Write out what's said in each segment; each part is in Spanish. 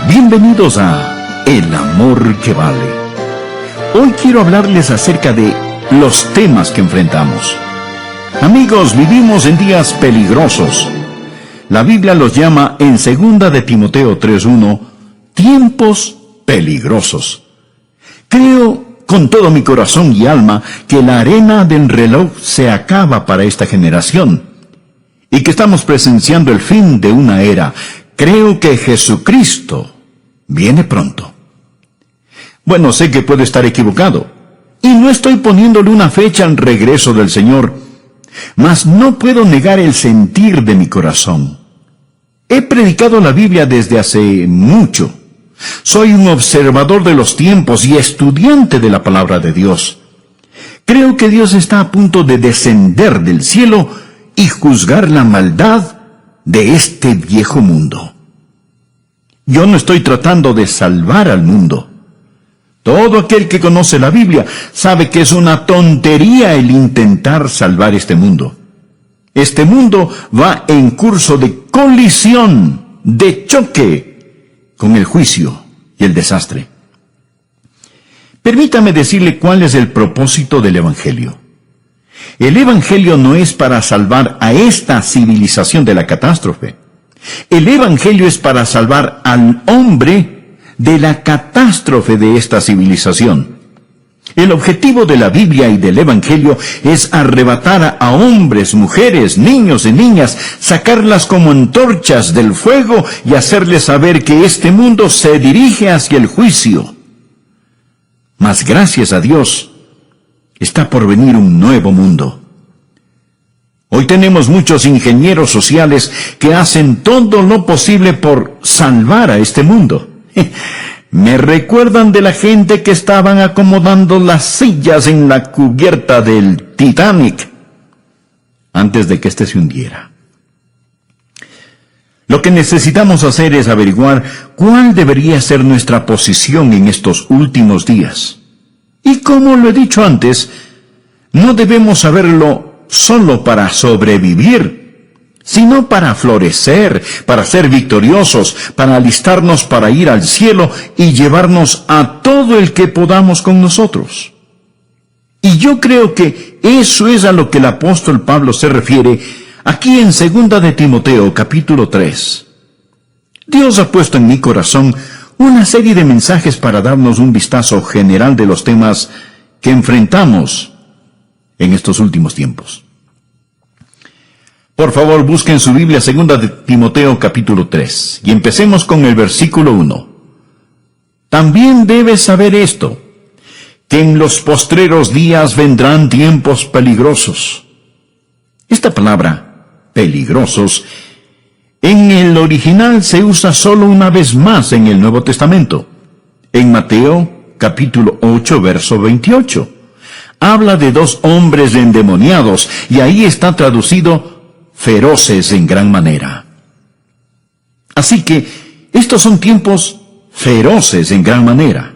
Bienvenidos a El Amor que Vale. Hoy quiero hablarles acerca de los temas que enfrentamos. Amigos, vivimos en días peligrosos. La Biblia los llama en 2 de Timoteo 3:1, tiempos peligrosos. Creo con todo mi corazón y alma que la arena del reloj se acaba para esta generación y que estamos presenciando el fin de una era. Creo que Jesucristo viene pronto. Bueno, sé que puedo estar equivocado, y no estoy poniéndole una fecha al regreso del Señor, mas no puedo negar el sentir de mi corazón. He predicado la Biblia desde hace mucho. Soy un observador de los tiempos y estudiante de la palabra de Dios. Creo que Dios está a punto de descender del cielo y juzgar la maldad de este viejo mundo. Yo no estoy tratando de salvar al mundo. Todo aquel que conoce la Biblia sabe que es una tontería el intentar salvar este mundo. Este mundo va en curso de colisión, de choque con el juicio y el desastre. Permítame decirle cuál es el propósito del Evangelio. El Evangelio no es para salvar a esta civilización de la catástrofe. El Evangelio es para salvar al hombre de la catástrofe de esta civilización. El objetivo de la Biblia y del Evangelio es arrebatar a hombres, mujeres, niños y niñas, sacarlas como antorchas del fuego y hacerles saber que este mundo se dirige hacia el juicio. Mas gracias a Dios, está por venir un nuevo mundo. Hoy tenemos muchos ingenieros sociales que hacen todo lo posible por salvar a este mundo. Me recuerdan de la gente que estaban acomodando las sillas en la cubierta del Titanic antes de que éste se hundiera. Lo que necesitamos hacer es averiguar cuál debería ser nuestra posición en estos últimos días. Y como lo he dicho antes, no debemos saberlo solo para sobrevivir, sino para florecer, para ser victoriosos, para alistarnos para ir al cielo y llevarnos a todo el que podamos con nosotros. Y yo creo que eso es a lo que el apóstol Pablo se refiere aquí en 2 de Timoteo capítulo 3. Dios ha puesto en mi corazón una serie de mensajes para darnos un vistazo general de los temas que enfrentamos en estos últimos tiempos. Por favor, busquen su Biblia 2 de Timoteo capítulo 3 y empecemos con el versículo 1. También debes saber esto, que en los postreros días vendrán tiempos peligrosos. Esta palabra, peligrosos, en el original se usa solo una vez más en el Nuevo Testamento. En Mateo capítulo 8, verso 28. Habla de dos hombres endemoniados, y ahí está traducido feroces en gran manera. Así que estos son tiempos feroces en gran manera.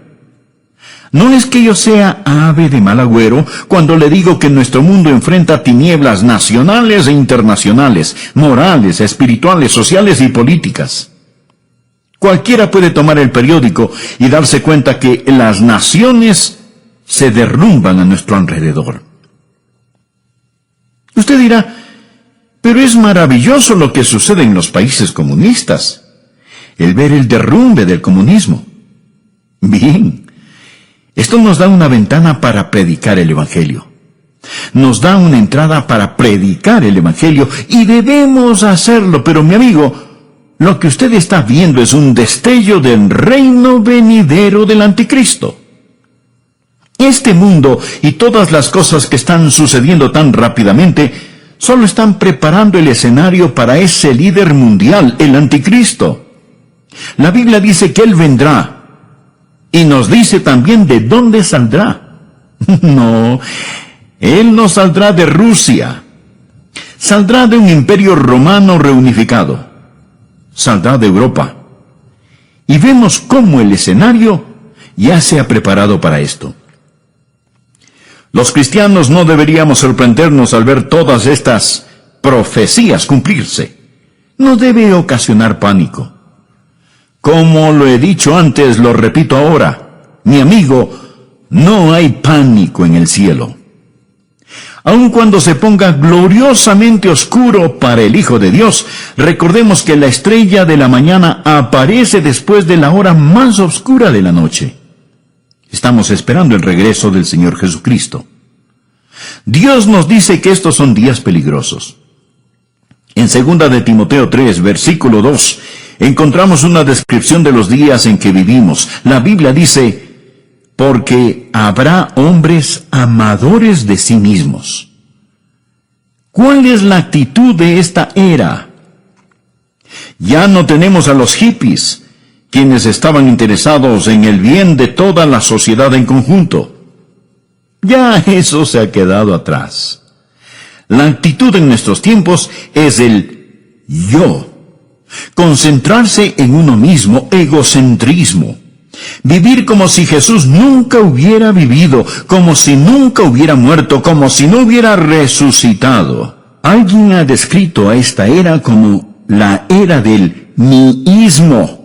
No es que yo sea ave de mal agüero cuando le digo que nuestro mundo enfrenta tinieblas nacionales e internacionales, morales, espirituales, sociales y políticas. Cualquiera puede tomar el periódico y darse cuenta que las naciones se derrumban a nuestro alrededor. Usted dirá, pero es maravilloso lo que sucede en los países comunistas, el ver el derrumbe del comunismo. Bien, esto nos da una ventana para predicar el Evangelio. Nos da una entrada para predicar el Evangelio y debemos hacerlo, pero mi amigo, lo que usted está viendo es un destello del reino venidero del anticristo. Este mundo y todas las cosas que están sucediendo tan rápidamente solo están preparando el escenario para ese líder mundial, el anticristo. La Biblia dice que él vendrá y nos dice también de dónde saldrá. No, él no saldrá de Rusia. Saldrá de un imperio romano reunificado. Saldrá de Europa. Y vemos cómo el escenario ya se ha preparado para esto. Los cristianos no deberíamos sorprendernos al ver todas estas profecías cumplirse. No debe ocasionar pánico. Como lo he dicho antes, lo repito ahora. Mi amigo, no hay pánico en el cielo. Aun cuando se ponga gloriosamente oscuro para el Hijo de Dios, recordemos que la estrella de la mañana aparece después de la hora más oscura de la noche. Estamos esperando el regreso del Señor Jesucristo. Dios nos dice que estos son días peligrosos. En 2 de Timoteo 3, versículo 2, encontramos una descripción de los días en que vivimos. La Biblia dice: porque habrá hombres amadores de sí mismos. ¿Cuál es la actitud de esta era? Ya no tenemos a los hippies, quienes estaban interesados en el bien de toda la sociedad en conjunto. Ya eso se ha quedado atrás. La actitud en nuestros tiempos es el yo. Concentrarse en uno mismo, egocentrismo. Vivir como si Jesús nunca hubiera vivido, como si nunca hubiera muerto, como si no hubiera resucitado. Alguien ha descrito a esta era como la era del miísmo.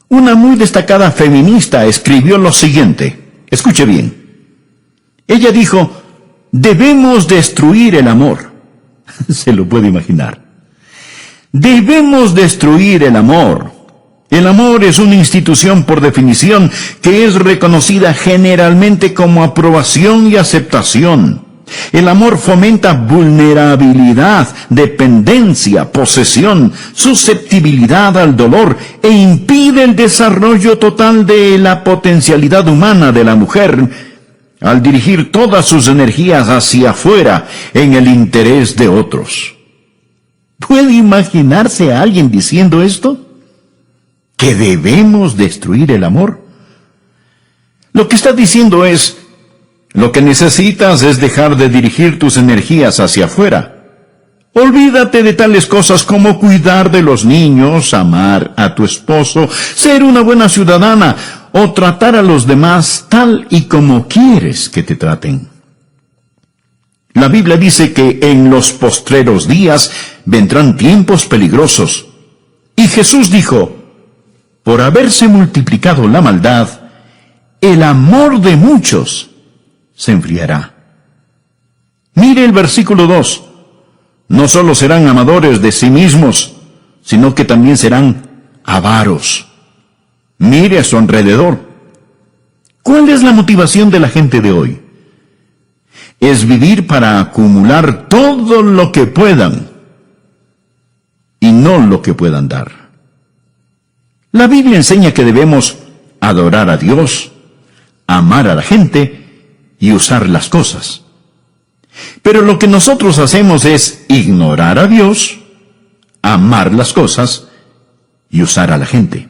Una muy destacada feminista escribió lo siguiente. Escuche bien. Ella dijo: debemos destruir el amor. Se lo puede imaginar. Debemos destruir el amor. El amor es una institución por definición que es reconocida generalmente como aprobación y aceptación. El amor fomenta vulnerabilidad, dependencia, posesión, susceptibilidad al dolor e impide el desarrollo total de la potencialidad humana de la mujer al dirigir todas sus energías hacia afuera en el interés de otros. ¿Puede imaginarse a alguien diciendo esto? ¿Que debemos destruir el amor? Lo que está diciendo es: lo que necesitas es dejar de dirigir tus energías hacia afuera. Olvídate de tales cosas como cuidar de los niños, amar a tu esposo, ser una buena ciudadana o tratar a los demás tal y como quieres que te traten. La Biblia dice que en los postreros días vendrán tiempos peligrosos. Y Jesús dijo: por haberse multiplicado la maldad, el amor de muchos se enfriará. Mire el versículo 2. No solo serán amadores de sí mismos, sino que también serán avaros. Mire a su alrededor. ¿Cuál es la motivación de la gente de hoy? Es vivir para acumular todo lo que puedan y no lo que puedan dar. La Biblia enseña que debemos adorar a Dios, amar a la gente y usar las cosas. Pero lo que nosotros hacemos es ignorar a Dios, amar las cosas y usar a la gente.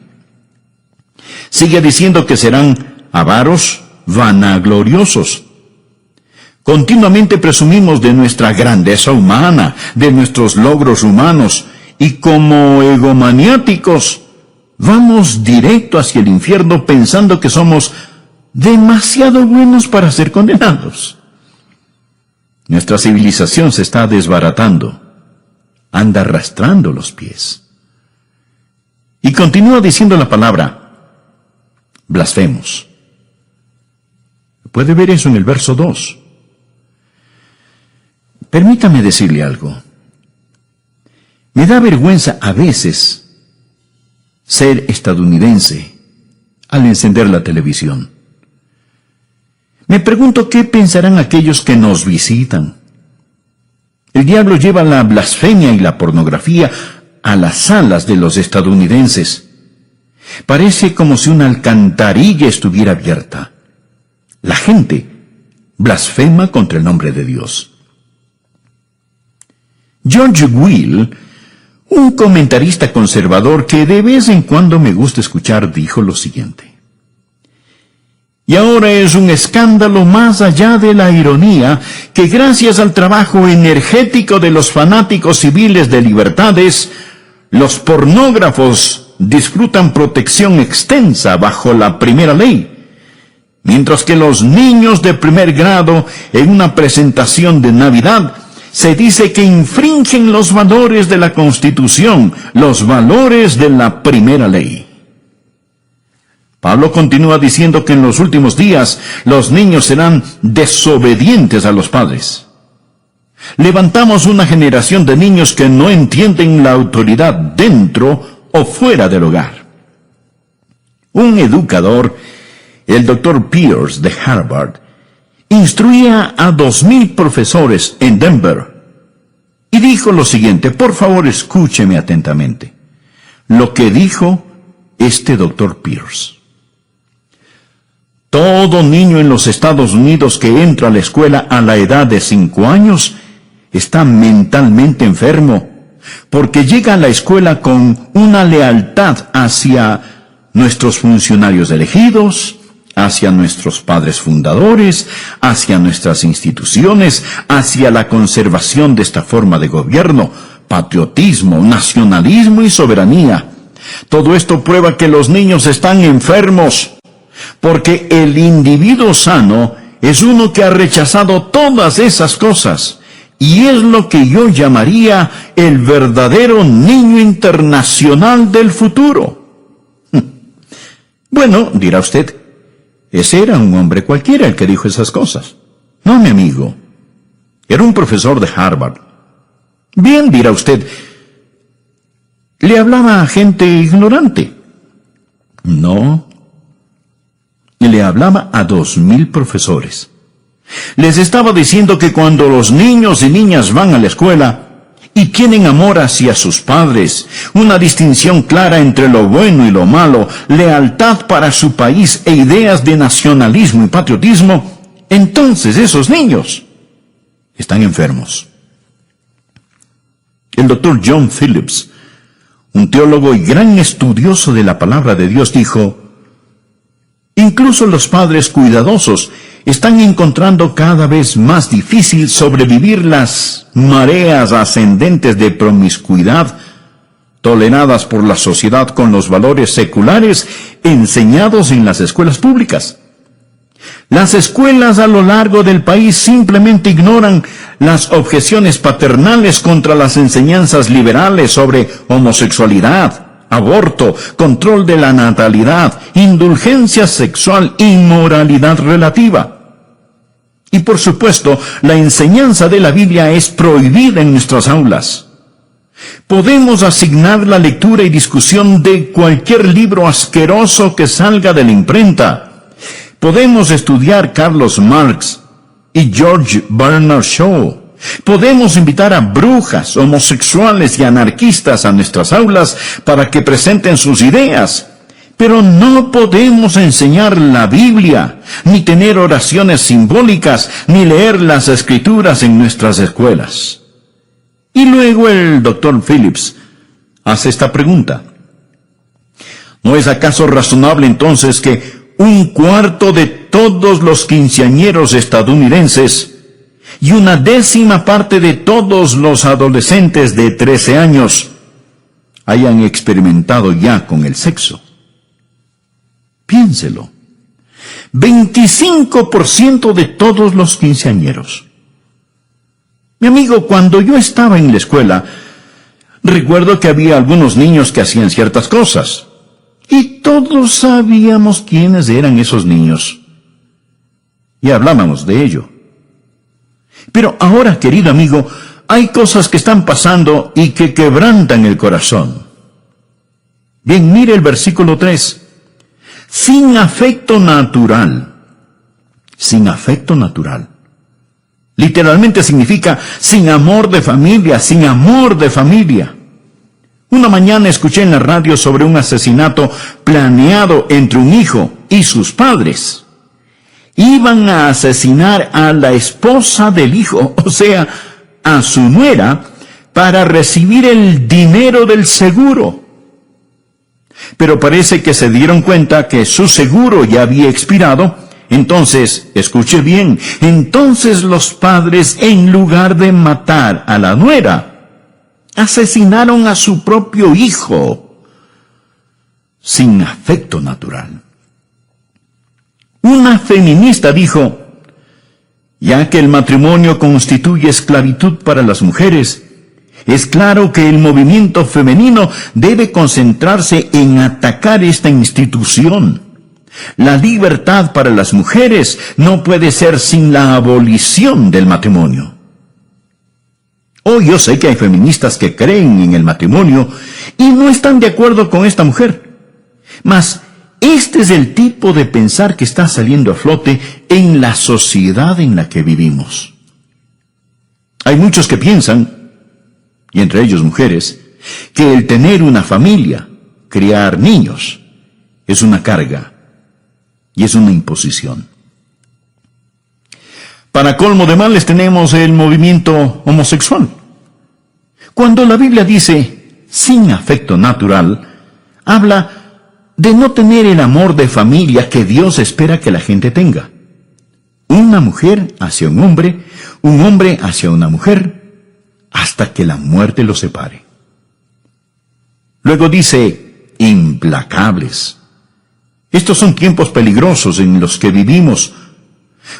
Sigue diciendo que serán avaros, vanagloriosos. Continuamente presumimos de nuestra grandeza humana, de nuestros logros humanos, y como egomaniáticos, vamos directo hacia el infierno pensando que somos demasiado buenos para ser condenados. Nuestra civilización se está desbaratando, anda arrastrando los pies. Y continúa diciendo la palabra: blasfemos. Puede ver eso en el verso 2. Permítame decirle algo. Me da vergüenza a veces ser estadounidense al encender la televisión. Me pregunto qué pensarán aquellos que nos visitan. El diablo lleva la blasfemia y la pornografía a las salas de los estadounidenses. Parece como si una alcantarilla estuviera abierta. La gente blasfema contra el nombre de Dios. George Will, un comentarista conservador que de vez en cuando me gusta escuchar, dijo lo siguiente: y ahora es un escándalo más allá de la ironía que gracias al trabajo energético de los fanáticos civiles de libertades, los pornógrafos disfrutan protección extensa bajo la primera ley, mientras que los niños de primer grado en una presentación de Navidad se dice que infringen los valores de la Constitución, los valores de la primera ley. Pablo continúa diciendo que en los últimos días los niños serán desobedientes a los padres. Levantamos una generación de niños que no entienden la autoridad dentro o fuera del hogar. Un educador, el Dr. Pierce de Harvard, instruía a 2,000 profesores en Denver y dijo lo siguiente, por favor escúcheme atentamente, lo que dijo este Dr. Pierce. Todo niño en los Estados Unidos que entra a la escuela a la edad de 5 años está mentalmente enfermo, porque llega a la escuela con una lealtad hacia nuestros funcionarios elegidos, hacia nuestros padres fundadores, hacia nuestras instituciones, hacia la conservación de esta forma de gobierno, patriotismo, nacionalismo y soberanía. Todo esto prueba que los niños están enfermos, porque el individuo sano es uno que ha rechazado todas esas cosas, y es lo que yo llamaría el verdadero niño internacional del futuro. Bueno, dirá usted, ese era un hombre cualquiera el que dijo esas cosas. No, mi amigo, era un profesor de Harvard. Bien, dirá usted, le hablaba a gente ignorante. No, le hablaba a 2,000 profesores. Les estaba diciendo que cuando los niños y niñas van a la escuela y tienen amor hacia sus padres, una distinción clara entre lo bueno y lo malo, lealtad para su país e ideas de nacionalismo y patriotismo, entonces esos niños están enfermos. El Dr. John Phillips, un teólogo y gran estudioso de la palabra de Dios, dijo, incluso los padres cuidadosos están encontrando cada vez más difícil sobrevivir las mareas ascendentes de promiscuidad toleradas por la sociedad con los valores seculares enseñados en las escuelas públicas. Las escuelas a lo largo del país simplemente ignoran las objeciones paternales contra las enseñanzas liberales sobre homosexualidad, aborto, control de la natalidad, indulgencia sexual y moralidad relativa. Y por supuesto, la enseñanza de la Biblia es prohibida en nuestras aulas. Podemos asignar la lectura y discusión de cualquier libro asqueroso que salga de la imprenta. Podemos estudiar Carlos Marx y George Bernard Shaw. Podemos invitar a brujas, homosexuales y anarquistas a nuestras aulas para que presenten sus ideas. Pero no podemos enseñar la Biblia, ni tener oraciones simbólicas, ni leer las Escrituras en nuestras escuelas. Y luego el Dr. Phillips hace esta pregunta. ¿No es acaso razonable entonces que 1/4 de todos los quinceañeros estadounidenses y 1/10 parte de todos los adolescentes de 13 años hayan experimentado ya con el sexo? Piénselo. 25% de todos los quinceañeros. Mi amigo, cuando yo estaba en la escuela, recuerdo que había algunos niños que hacían ciertas cosas, y todos sabíamos quiénes eran esos niños. Y hablábamos de ello. Pero ahora, querido amigo, hay cosas que están pasando y que quebrantan el corazón. Bien, mire el versículo 3. Sin afecto natural. Sin afecto natural. Literalmente significa sin amor de familia, sin amor de familia. Una mañana escuché en la radio sobre un asesinato planeado entre un hijo y sus padres. Iban a asesinar a la esposa del hijo, o sea, a su nuera, para recibir el dinero del seguro. Pero parece que se dieron cuenta que su seguro ya había expirado. Entonces, escuche bien, entonces los padres, en lugar de matar a la nuera, asesinaron a su propio hijo, sin afecto natural. Una feminista dijo, ya que el matrimonio constituye esclavitud para las mujeres, es claro que el movimiento femenino debe concentrarse en atacar esta institución. La libertad para las mujeres no puede ser sin la abolición del matrimonio. Hoy yo sé que hay feministas que creen en el matrimonio y no están de acuerdo con esta mujer. Mas este es el tipo de pensar que está saliendo a flote en la sociedad en la que vivimos. Hay muchos que piensan, y entre ellos mujeres, que el tener una familia, criar niños, es una carga y es una imposición. Para colmo de males tenemos el movimiento homosexual. Cuando la Biblia dice sin afecto natural, habla de no tener el amor de familia que Dios espera que la gente tenga. Una mujer hacia un hombre hacia una mujer, hasta que la muerte los separe. Luego dice, implacables. Estos son tiempos peligrosos en los que vivimos,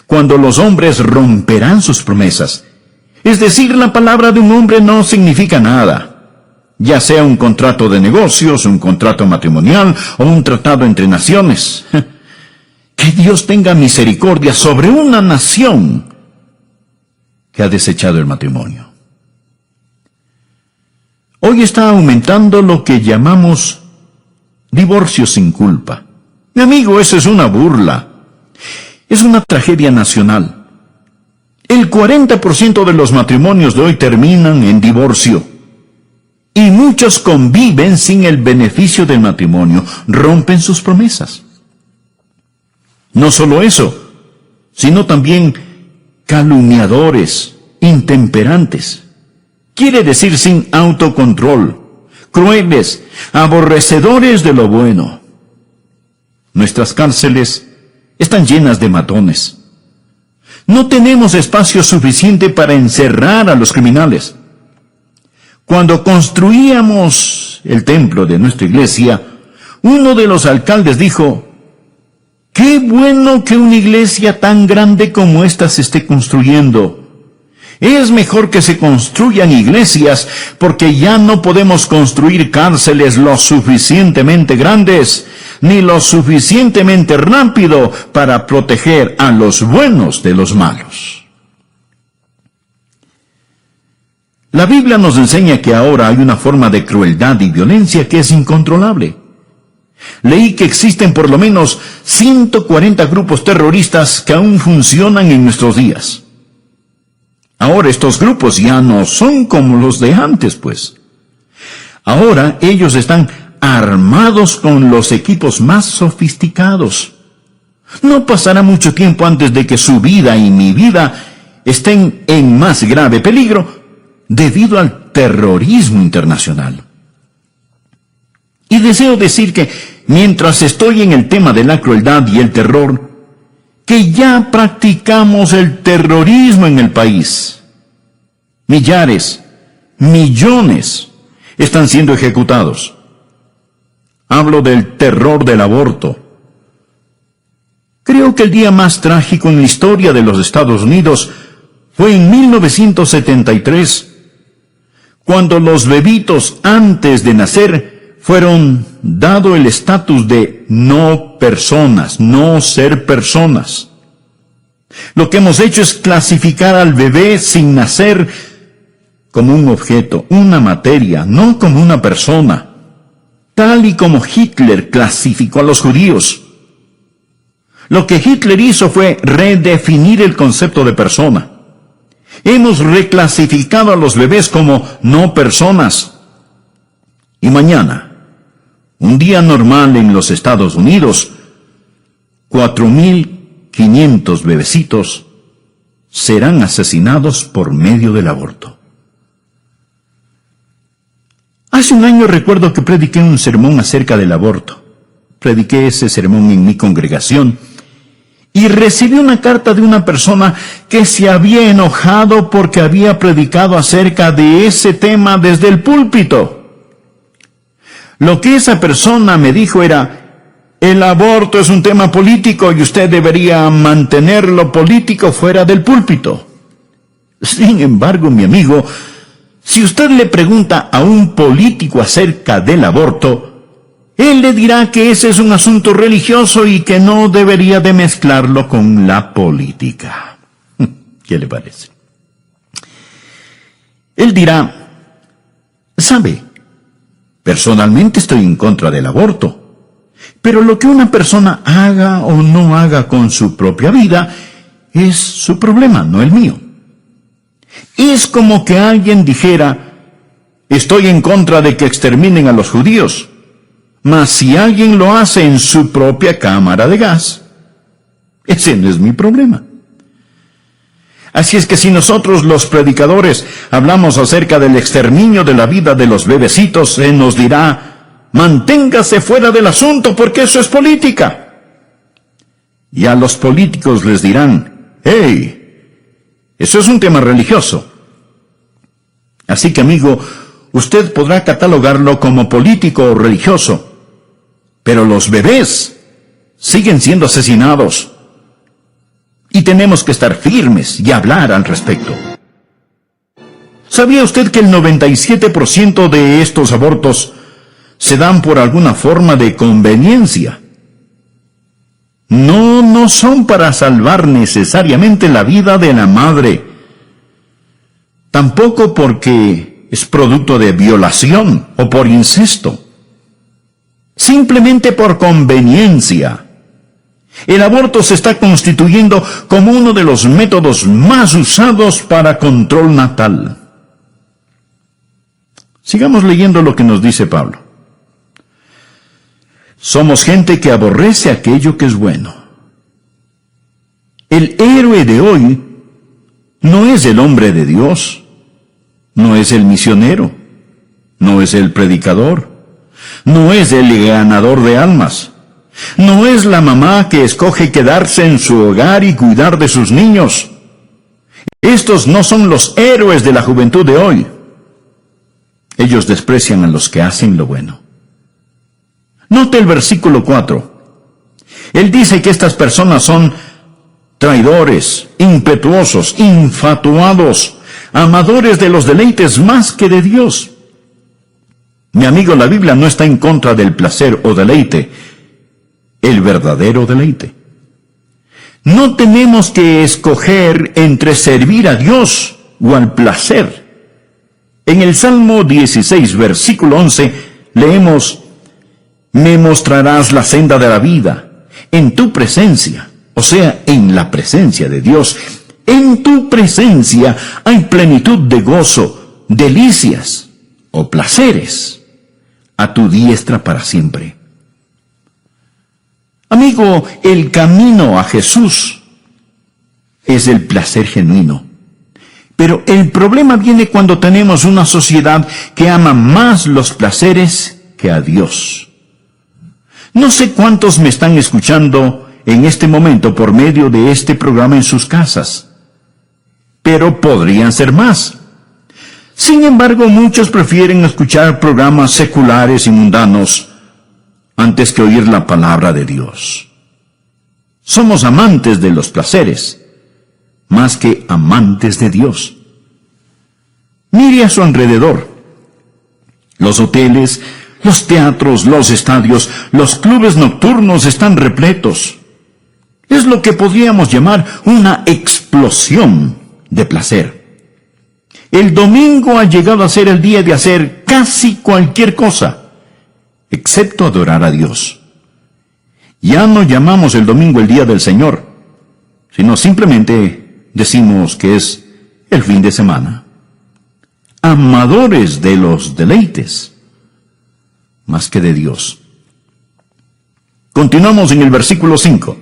cuando los hombres romperán sus promesas. Es decir, la palabra de un hombre no significa nada. Ya sea un contrato de negocios, un contrato matrimonial o un tratado entre naciones. Que Dios tenga misericordia sobre una nación que ha desechado el matrimonio. Hoy está aumentando lo que llamamos divorcio sin culpa. Mi amigo, eso es una burla. Es una tragedia nacional. El 40% de los matrimonios de hoy terminan en divorcio. Y muchos conviven sin el beneficio del matrimonio, rompen sus promesas. No solo eso, sino también calumniadores, intemperantes. Quiere decir sin autocontrol, crueles, aborrecedores de lo bueno. Nuestras cárceles están llenas de matones. No tenemos espacio suficiente para encerrar a los criminales. Cuando construíamos el templo de nuestra iglesia, uno de los alcaldes dijo, «Qué bueno que una iglesia tan grande como esta se esté construyendo. Es mejor que se construyan iglesias, porque ya no podemos construir cárceles lo suficientemente grandes, ni lo suficientemente rápido para proteger a los buenos de los malos». La Biblia nos enseña que ahora hay una forma de crueldad y violencia que es incontrolable. Leí que existen por lo menos 140 grupos terroristas que aún funcionan en nuestros días. Ahora estos grupos ya no son como los de antes, pues. Ahora ellos están armados con los equipos más sofisticados. No pasará mucho tiempo antes de que su vida y mi vida estén en más grave peligro debido al terrorismo internacional. Y deseo decir que mientras estoy en el tema de la crueldad y el terror, que ya practicamos el terrorismo en el país. Millares, millones están siendo ejecutados. Hablo del terror del aborto. Creo que el día más trágico en la historia de los Estados Unidos fue en 1973, cuando los bebitos antes de nacer fueron dado el estatus de no personas, no ser personas. Lo que hemos hecho es clasificar al bebé sin nacer como un objeto, una materia, no como una persona, tal y como Hitler clasificó a los judíos. Lo que Hitler hizo fue redefinir el concepto de persona. Hemos reclasificado a los bebés como no personas. Y mañana, un día normal en los Estados Unidos, 4.500 bebecitos serán asesinados por medio del aborto. Hace un año recuerdo que prediqué un sermón acerca del aborto. Prediqué ese sermón en mi congregación y recibí una carta de una persona que se había enojado porque había predicado acerca de ese tema desde el púlpito. Lo que esa persona me dijo era, el aborto es un tema político y usted debería mantener lo político fuera del púlpito. Sin embargo, mi amigo, si usted le pregunta a un político acerca del aborto, él le dirá que ese es un asunto religioso y que no debería de mezclarlo con la política. ¿Qué le parece? Él dirá, ¿sabe? Personalmente estoy en contra del aborto, pero lo que una persona haga o no haga con su propia vida es su problema, no el mío. Es como que alguien dijera, estoy en contra de que exterminen a los judíos, mas si alguien lo hace en su propia cámara de gas, ese no es mi problema. Así es que si nosotros los predicadores hablamos acerca del exterminio de la vida de los bebecitos, se nos dirá, manténgase fuera del asunto porque eso es política. Y a los políticos les dirán, hey, eso es un tema religioso. Así que amigo, usted podrá catalogarlo como político o religioso, pero los bebés siguen siendo asesinados. Y tenemos que estar firmes y hablar al respecto. ¿Sabía usted que el 97% de estos abortos se dan por alguna forma de conveniencia? No son para salvar necesariamente la vida de la madre. Tampoco porque es producto de violación o por incesto. Simplemente por conveniencia. El aborto se está constituyendo como uno de los métodos más usados para control natal. Sigamos leyendo lo que nos dice Pablo. Somos gente que aborrece aquello que es bueno. El héroe de hoy no es el hombre de Dios, no es el misionero, no es el predicador, no es el ganador de almas. No es la mamá que escoge quedarse en su hogar y cuidar de sus niños. Estos no son los héroes de la juventud de hoy. Ellos desprecian a los que hacen lo bueno. Note el versículo 4. Él dice que estas personas son traidores, impetuosos, infatuados, amadores de los deleites más que de Dios. Mi amigo, la Biblia no está en contra del placer o deleite, el verdadero deleite. No tenemos que escoger entre servir a Dios o al placer. En el Salmo 16, versículo 11, leemos, me mostrarás la senda de la vida, en tu presencia, o sea, en la presencia de Dios. En tu presencia hay plenitud de gozo, delicias o placeres, a tu diestra para siempre. Amigo, el camino a Jesús es el placer genuino. Pero el problema viene cuando tenemos una sociedad que ama más los placeres que a Dios. No sé cuántos me están escuchando en este momento por medio de este programa en sus casas, pero podrían ser más. Sin embargo, muchos prefieren escuchar programas seculares y mundanos antes que oír la palabra de Dios. Somos amantes de los placeres, más que amantes de Dios. Mire a su alrededor. Los hoteles, los teatros, los estadios, los clubes nocturnos están repletos. Es lo que podríamos llamar una explosión de placer. El domingo ha llegado a ser el día de hacer casi cualquier cosa, excepto adorar a Dios. Ya no llamamos el domingo el día del Señor, sino simplemente decimos que es el fin de semana. Amadores de los deleites, más que de Dios. Continuamos en el versículo 5.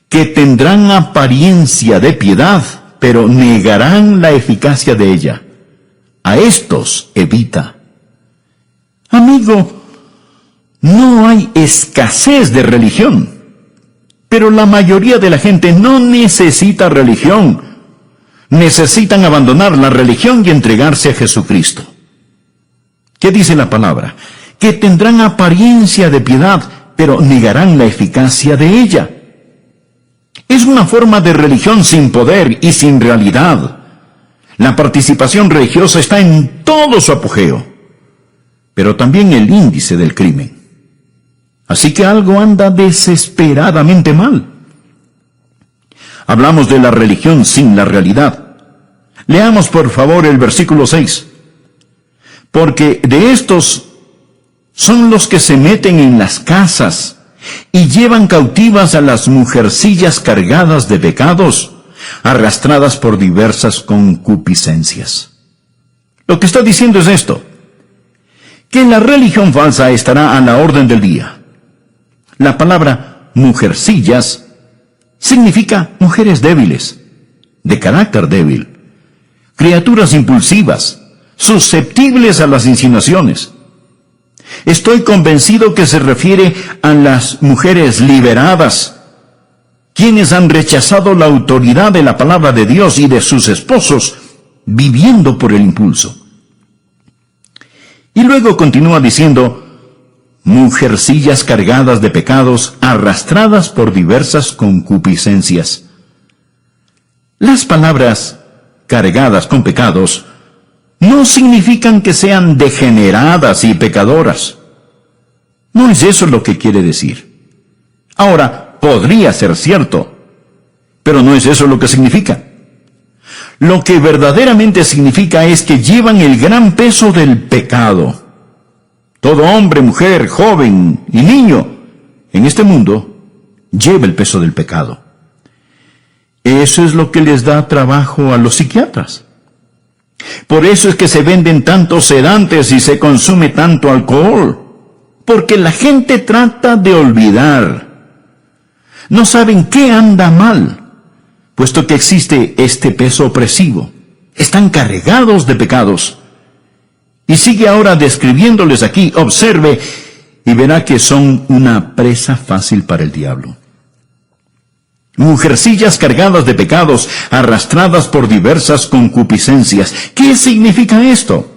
Que tendrán apariencia de piedad, pero negarán la eficacia de ella. A estos evita. Amigo, no hay escasez de religión, pero la mayoría de la gente no necesita religión. Necesitan abandonar la religión y entregarse a Jesucristo. ¿Qué dice la palabra? Que tendrán apariencia de piedad, pero negarán la eficacia de ella. Es una forma de religión sin poder y sin realidad. La participación religiosa está en todo su apogeo, pero también el índice del crimen. Así que algo anda desesperadamente mal. Hablamos de la religión sin la realidad. Leamos por favor el versículo 6. Porque de estos son los que se meten en las casas y llevan cautivas a las mujercillas cargadas de pecados, arrastradas por diversas concupiscencias. Lo que está diciendo es esto, que la religión falsa estará a la orden del día. La palabra mujercillas significa mujeres débiles, de carácter débil, criaturas impulsivas, susceptibles a las insinuaciones. Estoy convencido que se refiere a las mujeres liberadas, quienes han rechazado la autoridad de la palabra de Dios y de sus esposos, viviendo por el impulso. Y luego continúa diciendo, mujercillas cargadas de pecados, arrastradas por diversas concupiscencias. Las palabras cargadas con pecados no significan que sean degeneradas y pecadoras. No es eso lo que quiere decir. Ahora, podría ser cierto, pero no es eso lo que significa. Lo que verdaderamente significa es que llevan el gran peso del pecado. Todo hombre, mujer, joven y niño en este mundo lleva el peso del pecado. Eso es lo que les da trabajo a los psiquiatras. Por eso es que se venden tantos sedantes y se consume tanto alcohol, porque la gente trata de olvidar. No saben qué anda mal, puesto que existe este peso opresivo. Están cargados de pecados. Y sigue ahora describiéndoles aquí, observe, y verá que son una presa fácil para el diablo. Mujercillas cargadas de pecados, arrastradas por diversas concupiscencias. ¿Qué significa esto?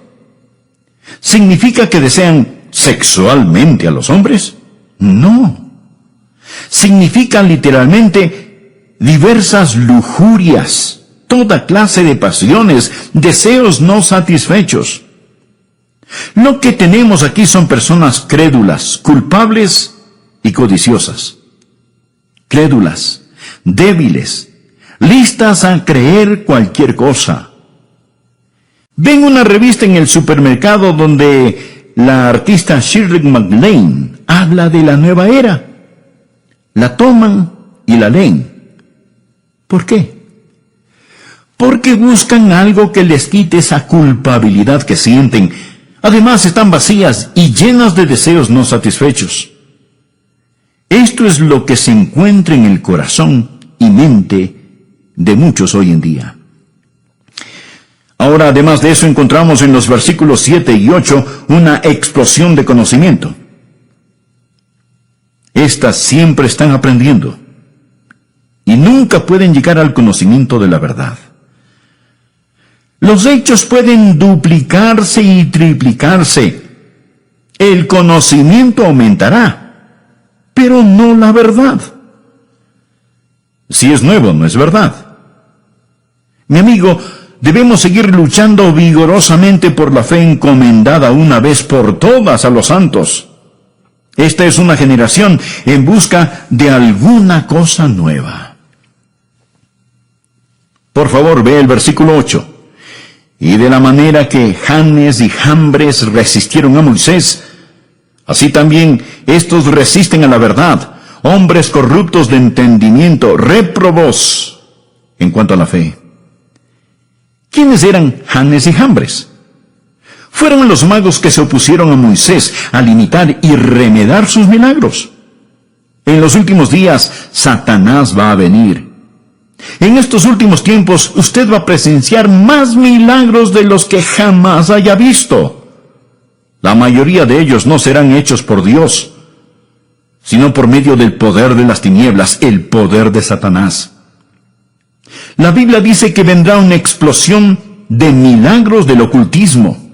¿Significa que desean sexualmente a los hombres? No. Significa literalmente diversas lujurias, toda clase de pasiones, deseos no satisfechos. Lo que tenemos aquí son personas crédulas, culpables y codiciosas. Crédulas, débiles, listas a creer cualquier cosa. Ven una revista en el supermercado donde la artista Shirley MacLaine habla de la nueva era. La toman y la leen. ¿Por qué? Porque buscan algo que les quite esa culpabilidad que sienten. Además están vacías y llenas de deseos no satisfechos. Esto es lo que se encuentra en el corazón y mente de muchos hoy en día. Ahora, además de eso, encontramos en los versículos 7 y 8 una explosión de conocimiento. Estas siempre están aprendiendo y nunca pueden llegar al conocimiento de la verdad. Los hechos pueden duplicarse y triplicarse. El conocimiento aumentará, pero no la verdad. Si es nuevo, no es verdad. Mi amigo, debemos seguir luchando vigorosamente por la fe encomendada una vez por todas a los santos. Esta es una generación en busca de alguna cosa nueva. Por favor, ve el versículo 8. Y de la manera que Janes y Jambres resistieron a Moisés, así también estos resisten a la verdad, hombres corruptos de entendimiento, réprobos en cuanto a la fe. ¿Quiénes eran Janes y Jambres? Fueron los magos que se opusieron a Moisés al imitar y remedar sus milagros. En los últimos días, Satanás va a venir. En estos últimos tiempos, usted va a presenciar más milagros de los que jamás haya visto. La mayoría de ellos no serán hechos por Dios, sino por medio del poder de las tinieblas, el poder de Satanás. La Biblia dice que vendrá una explosión de milagros del ocultismo.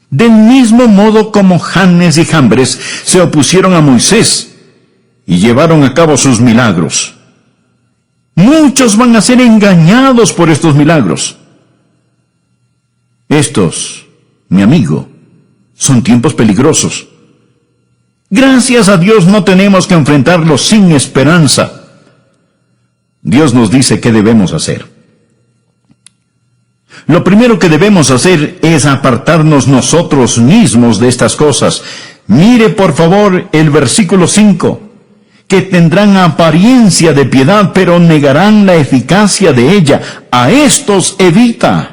Del mismo modo como Janes y Jambres se opusieron a Moisés y llevaron a cabo sus milagros. Muchos van a ser engañados por estos milagros. Estos, mi amigo, son tiempos peligrosos. Gracias a Dios no tenemos que enfrentarlo sin esperanza. Dios nos dice qué debemos hacer. Lo primero que debemos hacer es apartarnos nosotros mismos de estas cosas. Mire por favor el versículo 5, que tendrán apariencia de piedad, pero negarán la eficacia de ella. A estos evita.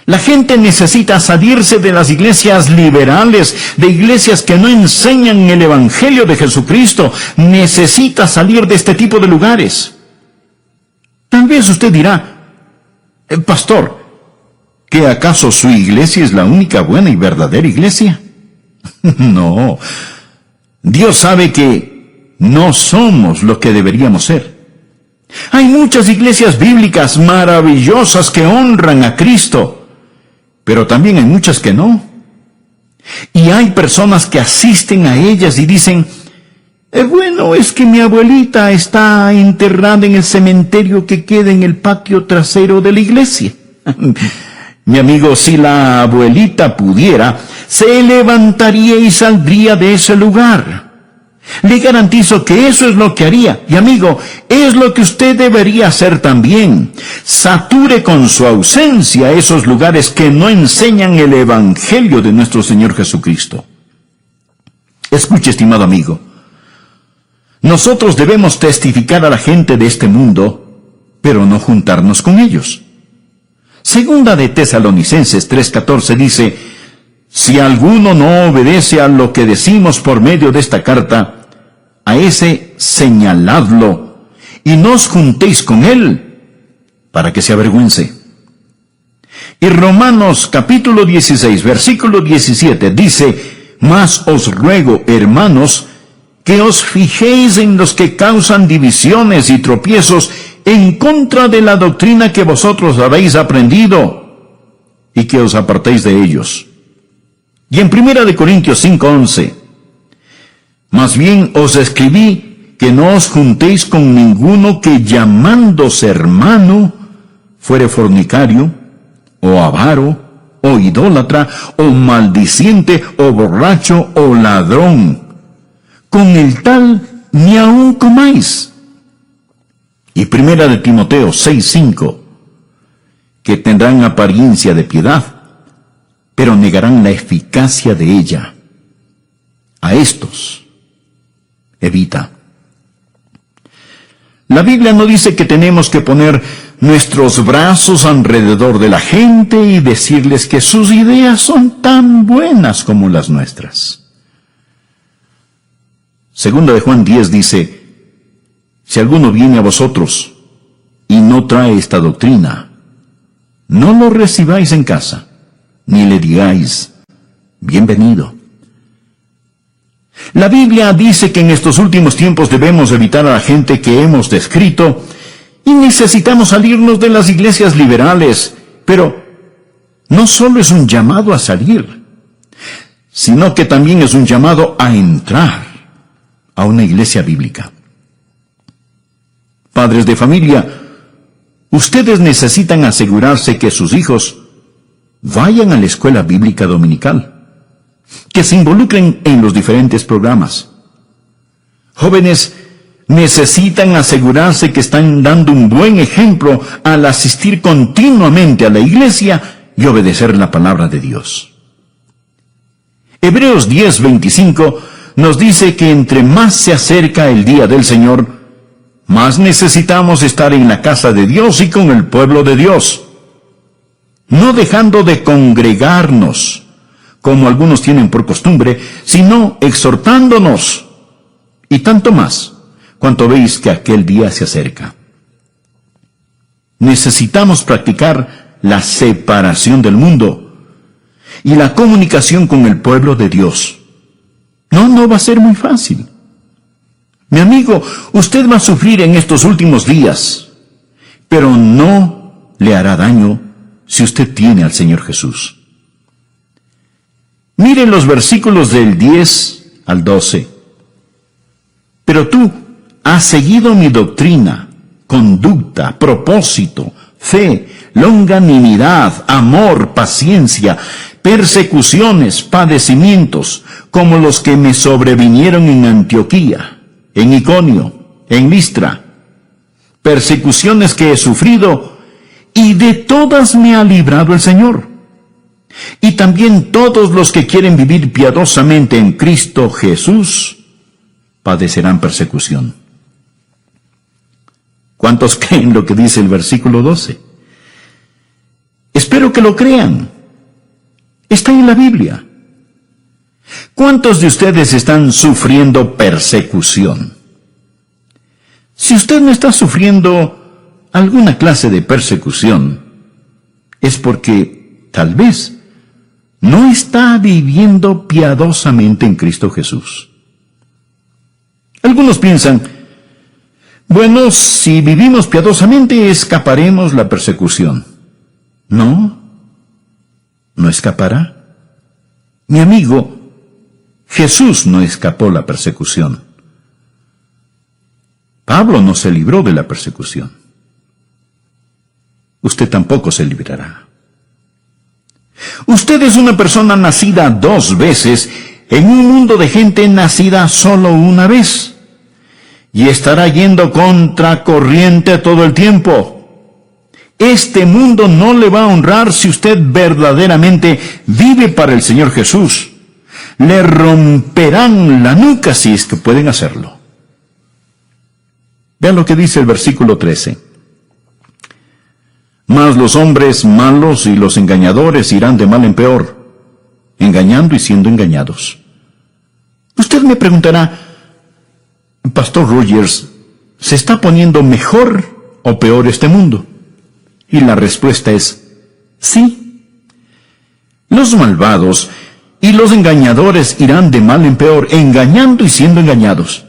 La gente necesita salirse de las iglesias liberales, de iglesias que no enseñan el Evangelio de Jesucristo. Necesita salir de este tipo de lugares. Tal vez usted dirá, pastor, ¿que acaso su iglesia es la única buena y verdadera iglesia? No. Dios sabe que no somos lo que deberíamos ser. Hay muchas iglesias bíblicas maravillosas que honran a Cristo, pero también hay muchas que no. Y hay personas que asisten a ellas y dicen, bueno, es que mi abuelita está enterrada en el cementerio que queda en el patio trasero de la iglesia. Mi amigo, si la abuelita pudiera, se levantaría y saldría de ese lugar. Le garantizo que eso es lo que haría. Y amigo, es lo que usted debería hacer también. Sature con su ausencia esos lugares que no enseñan el Evangelio de nuestro Señor Jesucristo. Escuche, estimado amigo. Nosotros debemos testificar a la gente de este mundo, pero no juntarnos con ellos. Segunda de Tesalonicenses 3:14 dice, si alguno no obedece a lo que decimos por medio de esta carta, a ese señaladlo, y no os juntéis con él, para que se avergüence. Y Romanos capítulo 16, versículo 17 dice, mas os ruego, hermanos, que os fijéis en los que causan divisiones y tropiezos en contra de la doctrina que vosotros habéis aprendido, y que os apartéis de ellos. Y en 1 Corintios 5:11, más bien os escribí que no os juntéis con ninguno que llamándose hermano fuere fornicario, o avaro, o idólatra, o maldiciente, o borracho, o ladrón. Con el tal ni aun comáis. Y 1 Timoteo 6:5, que tendrán apariencia de piedad, pero negarán la eficacia de ella. A estos evita. La Biblia no dice que tenemos que poner nuestros brazos alrededor de la gente y decirles que sus ideas son tan buenas como las nuestras. Segunda de Juan 10 dice, si alguno viene a vosotros y no trae esta doctrina, no lo recibáis en casa, ni le digáis, bienvenido. La Biblia dice que en estos últimos tiempos debemos evitar a la gente que hemos descrito y necesitamos salirnos de las iglesias liberales, pero no solo es un llamado a salir, sino que también es un llamado a entrar a una iglesia bíblica. Padres de familia, ustedes necesitan asegurarse que sus hijos vayan a la escuela bíblica dominical, que se involucren en los diferentes programas. Jóvenes necesitan asegurarse que están dando un buen ejemplo al asistir continuamente a la iglesia y obedecer la palabra de Dios. Hebreos 10:25 nos dice que entre más se acerca el día del Señor, más necesitamos estar en la casa de Dios y con el pueblo de Dios, no dejando de congregarnos, como algunos tienen por costumbre, sino exhortándonos, y tanto más, cuanto veis que aquel día se acerca. Necesitamos practicar la separación del mundo y la comunicación con el pueblo de Dios. No va a ser muy fácil. Mi amigo, usted va a sufrir en estos últimos días, pero no le hará daño si usted tiene al Señor Jesús. Mire los versículos del 10 al 12. Pero tú has seguido mi doctrina, conducta, propósito, fe, longanimidad, amor, paciencia, persecuciones, padecimientos, como los que me sobrevinieron en Antioquía, en Iconio, en Listra, persecuciones que he sufrido, y de todas me ha librado el Señor. Y también todos los que quieren vivir piadosamente en Cristo Jesús padecerán persecución. ¿Cuántos creen lo que dice el versículo 12? Espero que lo crean. Está en la Biblia. ¿Cuántos de ustedes están sufriendo persecución? Si usted no está sufriendo alguna clase de persecución, es porque tal vez no está viviendo piadosamente en Cristo Jesús. Algunos piensan, bueno, si vivimos piadosamente escaparemos la persecución. No escapará. Mi amigo, Jesús no escapó la persecución. Pablo no se libró de la persecución. Usted tampoco se librará. Usted es una persona nacida 2 veces en un mundo de gente nacida solo una vez. Y estará yendo contracorriente todo el tiempo. Este mundo no le va a honrar si usted verdaderamente vive para el Señor Jesús. Le romperán la nuca si es que pueden hacerlo. Vean lo que dice el versículo 13. Mas los hombres malos y los engañadores irán de mal en peor, engañando y siendo engañados. Usted me preguntará, Pastor Rogers, ¿se está poniendo mejor o peor este mundo? Y la respuesta es sí. Los malvados y los engañadores irán de mal en peor, engañando y siendo engañados.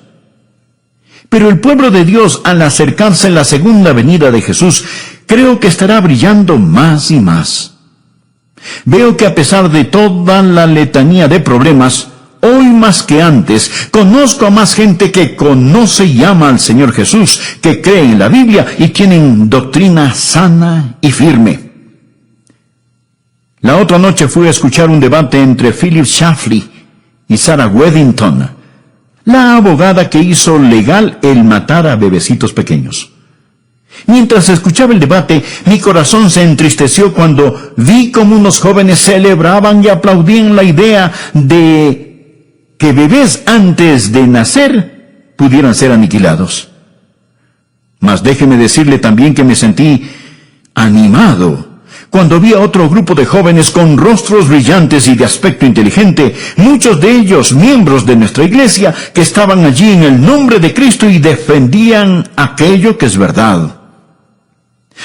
Pero el pueblo de Dios, al acercarse a la segunda venida de Jesús, creo que estará brillando más y más. Veo que a pesar de toda la letanía de problemas, hoy más que antes, conozco a más gente que conoce y ama al Señor Jesús, que cree en la Biblia y tienen doctrina sana y firme. La otra noche fui a escuchar un debate entre Philip Shafley y Sarah Weddington, la abogada que hizo legal el matar a bebecitos pequeños. Mientras escuchaba el debate, mi corazón se entristeció cuando vi cómo unos jóvenes celebraban y aplaudían la idea de que bebés antes de nacer pudieran ser aniquilados. Mas déjeme decirle también que me sentí animado cuando vi a otro grupo de jóvenes con rostros brillantes y de aspecto inteligente, muchos de ellos miembros de nuestra iglesia, que estaban allí en el nombre de Cristo y defendían aquello que es verdad.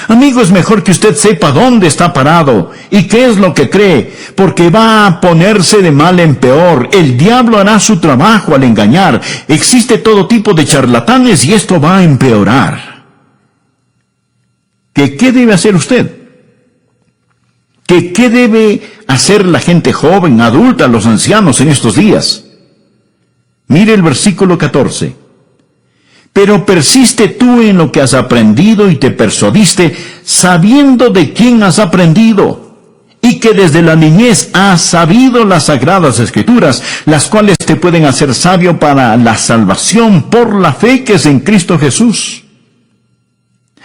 Amigo, es mejor que usted sepa dónde está parado y qué es lo que cree, porque va a ponerse de mal en peor. El diablo hará su trabajo al engañar. Existe todo tipo de charlatanes y esto va a empeorar. ¿Qué debe hacer usted? ¿Qué debe hacer la gente joven, adulta, los ancianos en estos días? Mire el versículo 14. Pero persiste tú en lo que has aprendido y te persuadiste, sabiendo de quién has aprendido, y que desde la niñez has sabido las sagradas escrituras, las cuales te pueden hacer sabio para la salvación por la fe que es en Cristo Jesús.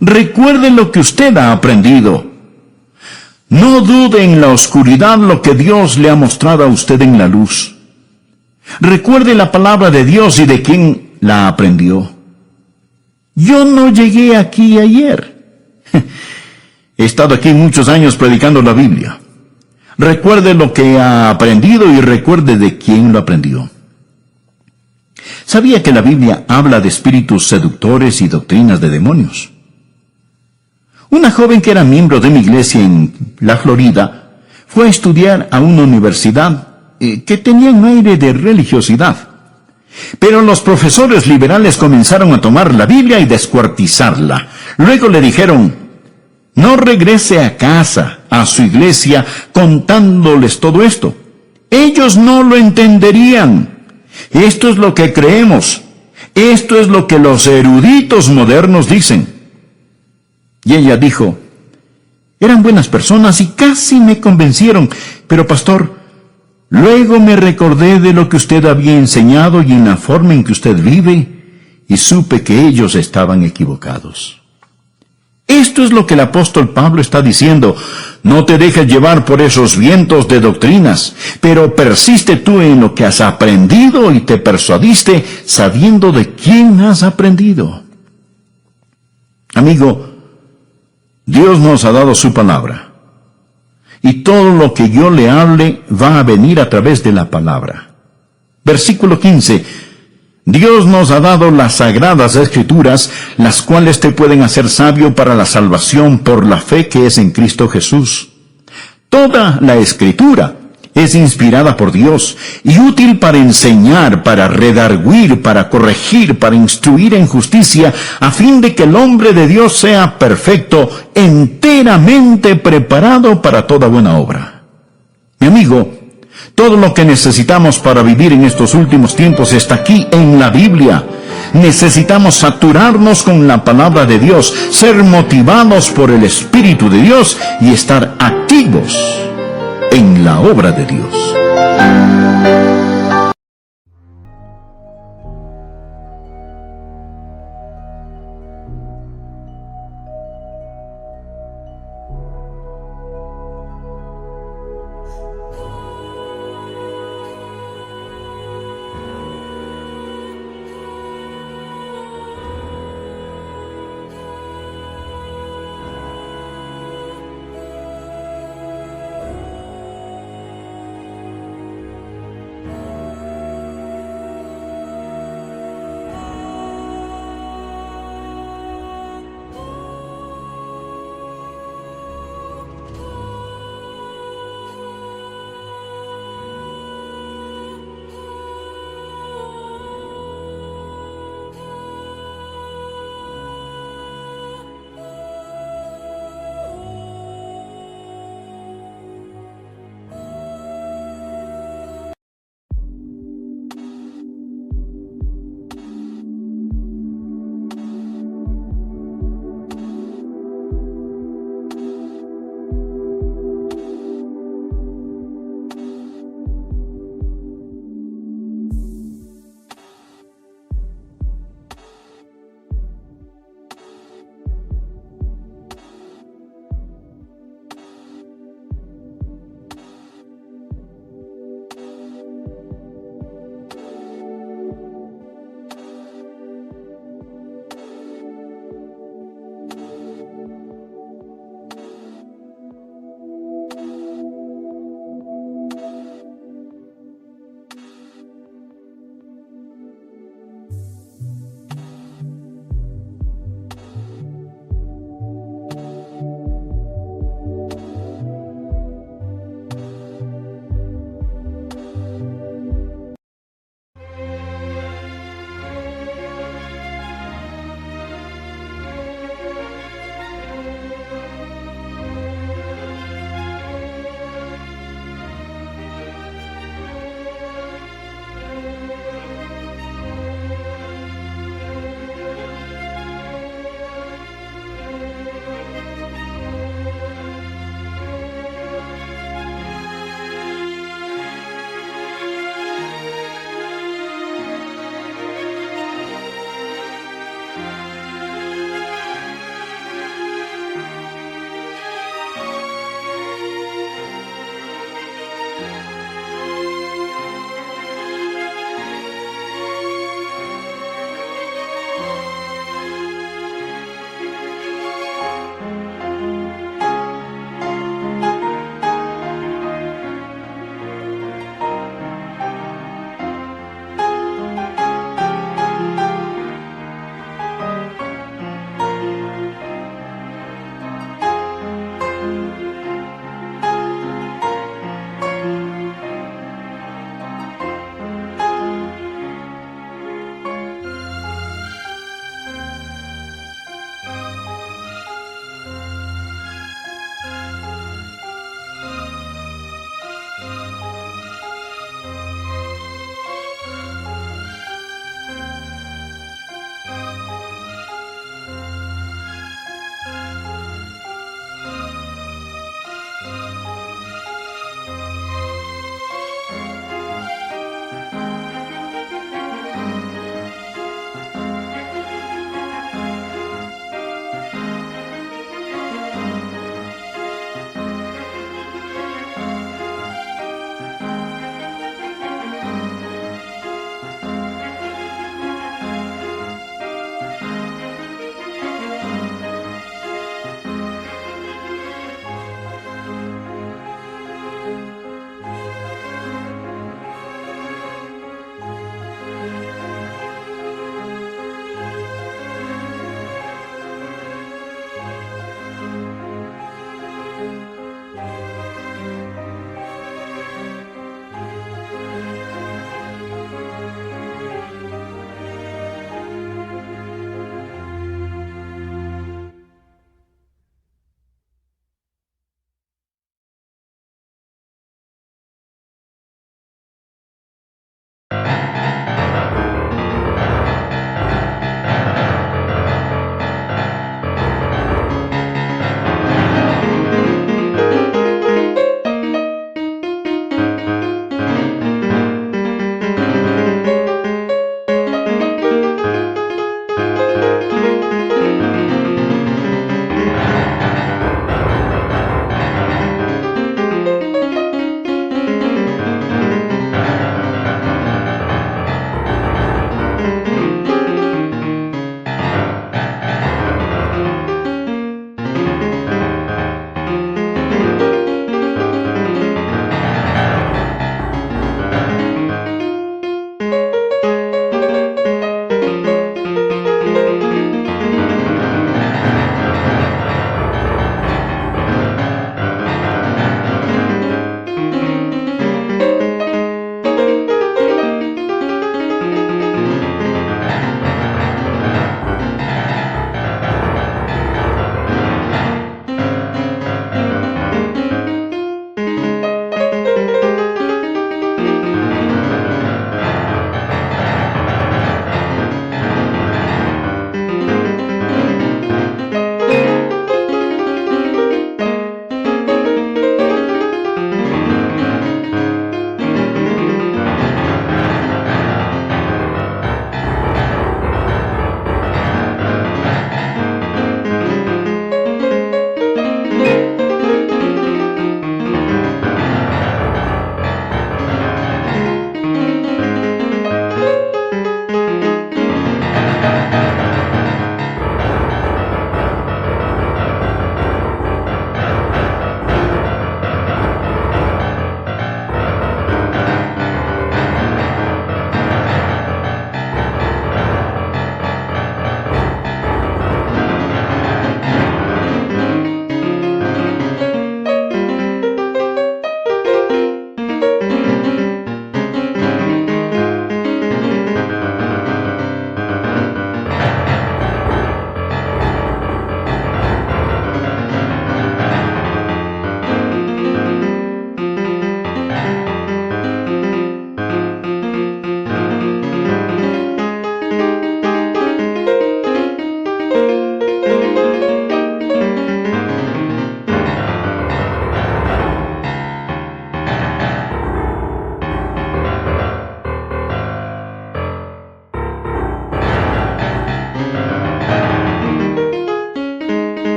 Recuerde lo que usted ha aprendido. No dude en la oscuridad lo que Dios le ha mostrado a usted en la luz. Recuerde la palabra de Dios y de quién la aprendió. Yo no llegué aquí ayer. He estado aquí muchos años predicando la Biblia. Recuerde lo que ha aprendido y recuerde de quién lo aprendió. ¿Sabía que la Biblia habla de espíritus seductores y doctrinas de demonios? Una joven que era miembro de mi iglesia en la Florida fue a estudiar a una universidad que tenía un aire de religiosidad. Pero los profesores liberales comenzaron a tomar la Biblia y descuartizarla. Luego le dijeron, no regrese a casa, a su iglesia, contándoles todo esto. Ellos no lo entenderían. Esto es lo que creemos. Esto es lo que los eruditos modernos dicen. Y ella dijo, Eran buenas personas y casi me convencieron, pero pastor, luego me recordé de lo que usted había enseñado y en la forma en que usted vive, y supe que ellos estaban equivocados. Esto es lo que el apóstol Pablo está diciendo. No te dejes llevar por esos vientos de doctrinas, pero persiste tú en lo que has aprendido y te persuadiste sabiendo de quién has aprendido. Amigo, Dios nos ha dado su palabra. Y todo lo que yo le hable va a venir a través de la palabra. Versículo 15. Dios nos ha dado las sagradas escrituras, las cuales te pueden hacer sabio para la salvación por la fe que es en Cristo Jesús. Toda la escritura es inspirada por Dios y útil para enseñar, para redarguir, para corregir, para instruir en justicia, a fin de que el hombre de Dios sea perfecto, enteramente preparado para toda buena obra. Mi amigo, todo lo que necesitamos para vivir en estos últimos tiempos está aquí en la Biblia. Necesitamos saturarnos con la palabra de Dios, ser motivados por el Espíritu de Dios y estar activos en la obra de Dios.